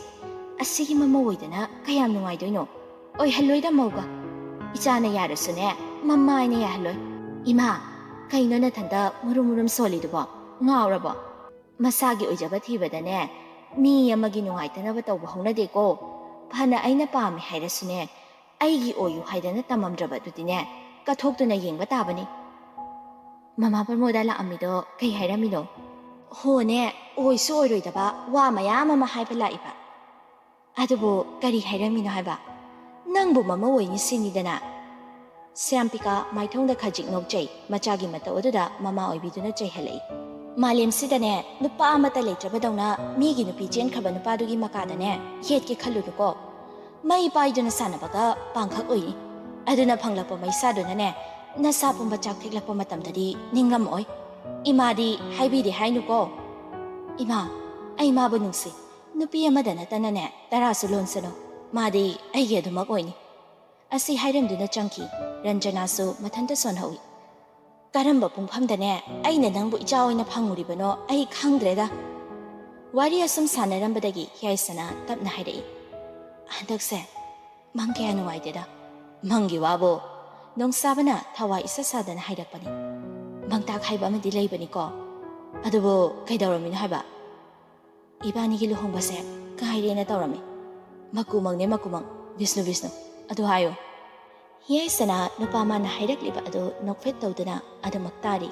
ꯑꯁꯤꯒꯤ ꯃꯃꯧ ꯑꯣꯏꯗꯅ ꯀꯌꯥꯝ ꯅꯨꯡꯉꯥꯏꯗꯣꯏꯅꯣ? ꯑꯣꯏꯍꯜꯂꯣꯏꯗ ꯃꯧꯒ꯫ ꯏꯆꯥꯅ ꯌꯥꯔꯁꯨꯅꯦ ꯃꯃꯥꯏꯅ ꯌꯥꯍꯜꯂꯣꯏ꯫ ꯏꯃꯥ ꯀꯩꯅꯣ ꯅꯊꯟꯇ ꯃꯨꯔꯨꯝ ꯃꯨꯔꯨꯝ ꯁꯣꯜꯂꯤꯗꯨꯕꯣ? ꯉꯥꯎꯔꯕꯣ? ꯃꯁꯥꯒꯤ ꯑꯣꯏꯖꯕ ꯊꯤꯕꯗꯅꯦ ꯃꯤ ꯑꯃꯒꯤ ꯅꯨꯡꯉꯥꯏꯇꯅꯕ ꯇꯧꯕ ꯍꯧꯅꯗꯦꯀꯣ꯫ ꯐꯅ ꯑꯩꯅ ꯄꯥꯝꯃꯦ ꯍꯥꯏꯔꯁꯨꯅꯦ ꯑꯩꯒꯤ ꯑꯣꯏꯌꯨ ꯍꯥꯏꯗꯅ ꯇꯝꯃꯝꯗ꯭ꯔꯕ ꯑꯗꯨꯗꯤꯅꯦ ꯀꯠꯊꯣꯛꯇꯨꯅ ꯌꯦꯡꯕ ꯇꯥꯕꯅꯤ꯫ ꯃꯃꯥ ꯄ꯭ꯔꯃꯣꯗꯥ ꯂꯥꯛꯑꯝꯃꯤꯗꯣ ꯀꯩ ꯍꯥꯏꯔꯝꯃꯤꯅꯣ? ꯍꯣꯅꯦ ꯑꯣꯏꯁꯨ ꯑꯣꯏꯔꯣꯏꯗꯕ ꯋꯥ ꯃꯌꯥꯝ ꯑꯃ ꯍꯥꯏꯕ ꯂꯥꯛꯏꯕ꯫ ꯑꯗꯨꯕꯨ ꯀꯔꯤ ꯍꯥꯏꯔꯝꯃꯤꯅꯣ ꯍꯥꯏꯕ? ꯅꯪꯕꯨ ꯃꯃꯧ ꯑꯣꯏꯅꯤ ꯁꯤꯅꯤꯗꯅ꯫ ꯁ꯭ꯌꯥꯝꯄꯤꯀꯥ ꯃꯥꯏꯊꯣꯡꯗ ꯈꯖꯤꯛ ꯅꯣꯛꯆꯩ꯫ ꯃꯆꯥꯒꯤ ꯃꯇꯧ ꯑꯗꯨꯗ ꯃꯃꯥ ꯑꯣꯏꯕꯤꯗꯨꯅ ꯆꯩꯍꯜꯂꯛꯏ꯫ ꯃꯥꯂꯦꯝꯁꯤꯗꯅꯦ ꯅꯨꯄꯥ ꯑꯃꯠꯇ ꯂꯩꯇ꯭ꯔꯕꯗꯧꯅ ꯃꯤꯒꯤ ꯅꯨꯄꯤ ꯆꯦꯟꯈ꯭ꯔꯕ ꯅꯨꯄꯥꯗꯨꯒꯤ ꯃꯀꯥꯗꯅꯦ ꯌꯦꯠꯀꯦ ꯈꯜꯂꯨꯅꯨꯀꯣ꯫ ꯃꯩ ป้ꯥꯏꯗꯨꯅ ꯁꯥꯟꯅꯕꯒ ꯄꯥꯡꯈꯛ ꯑꯣꯏꯅꯤ꯫ ꯑꯗꯨꯅ ꯐꯪꯂꯛꯄ ꯃꯩꯁꯥꯗꯨꯅꯅꯦ ꯅꯁꯥ ꯄꯨꯝꯕ ꯆꯥꯛꯊꯦꯛꯂꯛꯄ ꯃꯇꯝꯗꯗꯤ ꯅꯤꯡꯉꯝꯃꯣꯏ꯫ ꯏꯃꯥꯗꯤ ꯍꯥꯏꯕꯤꯗꯦ ꯍꯥꯏꯅꯨꯀꯣ꯫ ꯏꯃꯥ ꯑꯩ ꯃꯥꯕꯨ ꯅꯨꯡꯁꯤ꯫ ꯅꯨꯄꯤ ꯑꯃꯗ ꯅꯠꯇꯅꯅꯦ ꯇꯔꯥꯁꯨ ꯂꯣꯟꯁꯅꯨ꯫ ꯃꯥꯗꯤ ꯑꯩꯒꯤ ꯑꯗꯨꯃꯛ ꯑꯣꯏꯅꯤ꯫ ꯑꯁꯤ ꯍꯥꯏꯔꯝꯗꯨꯅ ꯆꯪꯈꯤ꯫ ꯔꯟꯖꯅꯥꯁꯨ ꯃꯊꯟꯇ ꯁꯣꯟꯍꯧꯏ꯫ ꯀꯔꯝꯕ ꯄꯨꯡꯐꯝꯗꯅꯦ ꯑꯩꯅ ꯅꯪꯕꯨ ꯏꯆꯥ ꯑꯣꯏꯅ ꯐꯪꯉꯨꯔꯤꯕꯅꯣ ꯑꯩ ꯈꯪꯗ꯭ꯔꯦꯗ꯫ ꯋꯥꯔꯤ ꯑꯁꯨꯝ ꯁꯥꯟꯅꯔꯝꯕꯗꯒꯤ ꯍꯤꯌꯥꯏꯁꯅꯥ ꯇꯞꯅ ꯍꯥꯏꯔꯛꯏ꯫ ꯍꯟꯗꯛꯁꯦ ꯃꯪ ꯀꯌꯥ ꯅꯨꯡꯉꯥꯏꯇꯦꯗ꯫ ꯃꯪꯒꯤ ꯋꯥꯕꯨ ꯅꯣꯡꯁꯥꯕꯅ ꯊꯋꯥꯏ ꯏꯁꯥ ꯁꯥꯗꯅ ꯍꯥꯏꯔꯛꯄꯅꯤ꯫ ꯃꯪꯇꯥꯛ ꯍꯥꯏꯕ ꯑꯃꯗꯤ ꯂꯩꯕꯅꯤꯀꯣ꯫ ꯑꯗꯨꯕꯨ ꯀꯩꯗꯧꯔꯝꯃꯤꯅꯣ ꯍꯥꯏꯕ? ꯏꯕꯥꯅꯤꯒꯤ ꯂꯨꯍꯣꯡꯕꯁꯦ ꯀꯥꯏꯔꯦꯅ ꯇꯧꯔꯝꯃꯤ꯫ ꯃꯀꯨꯃꯪꯅꯦ ꯃꯀꯨꯃꯪ, ꯕꯤꯁꯅꯨ ꯕꯤꯁꯅꯨ ꯑꯗꯨ ꯍꯥꯏꯌꯨ꯫ ꯍꯤꯌꯥꯏꯁꯅꯥ ꯅꯨꯄꯥ ꯃꯥꯅ ꯍꯥꯏꯔꯛꯂꯤꯕ ꯑꯗꯨ ꯅꯣꯛꯐꯦꯠ ꯇꯧꯗꯨꯅ ꯑꯗꯨꯃꯛ ꯇꯥꯔꯤ꯫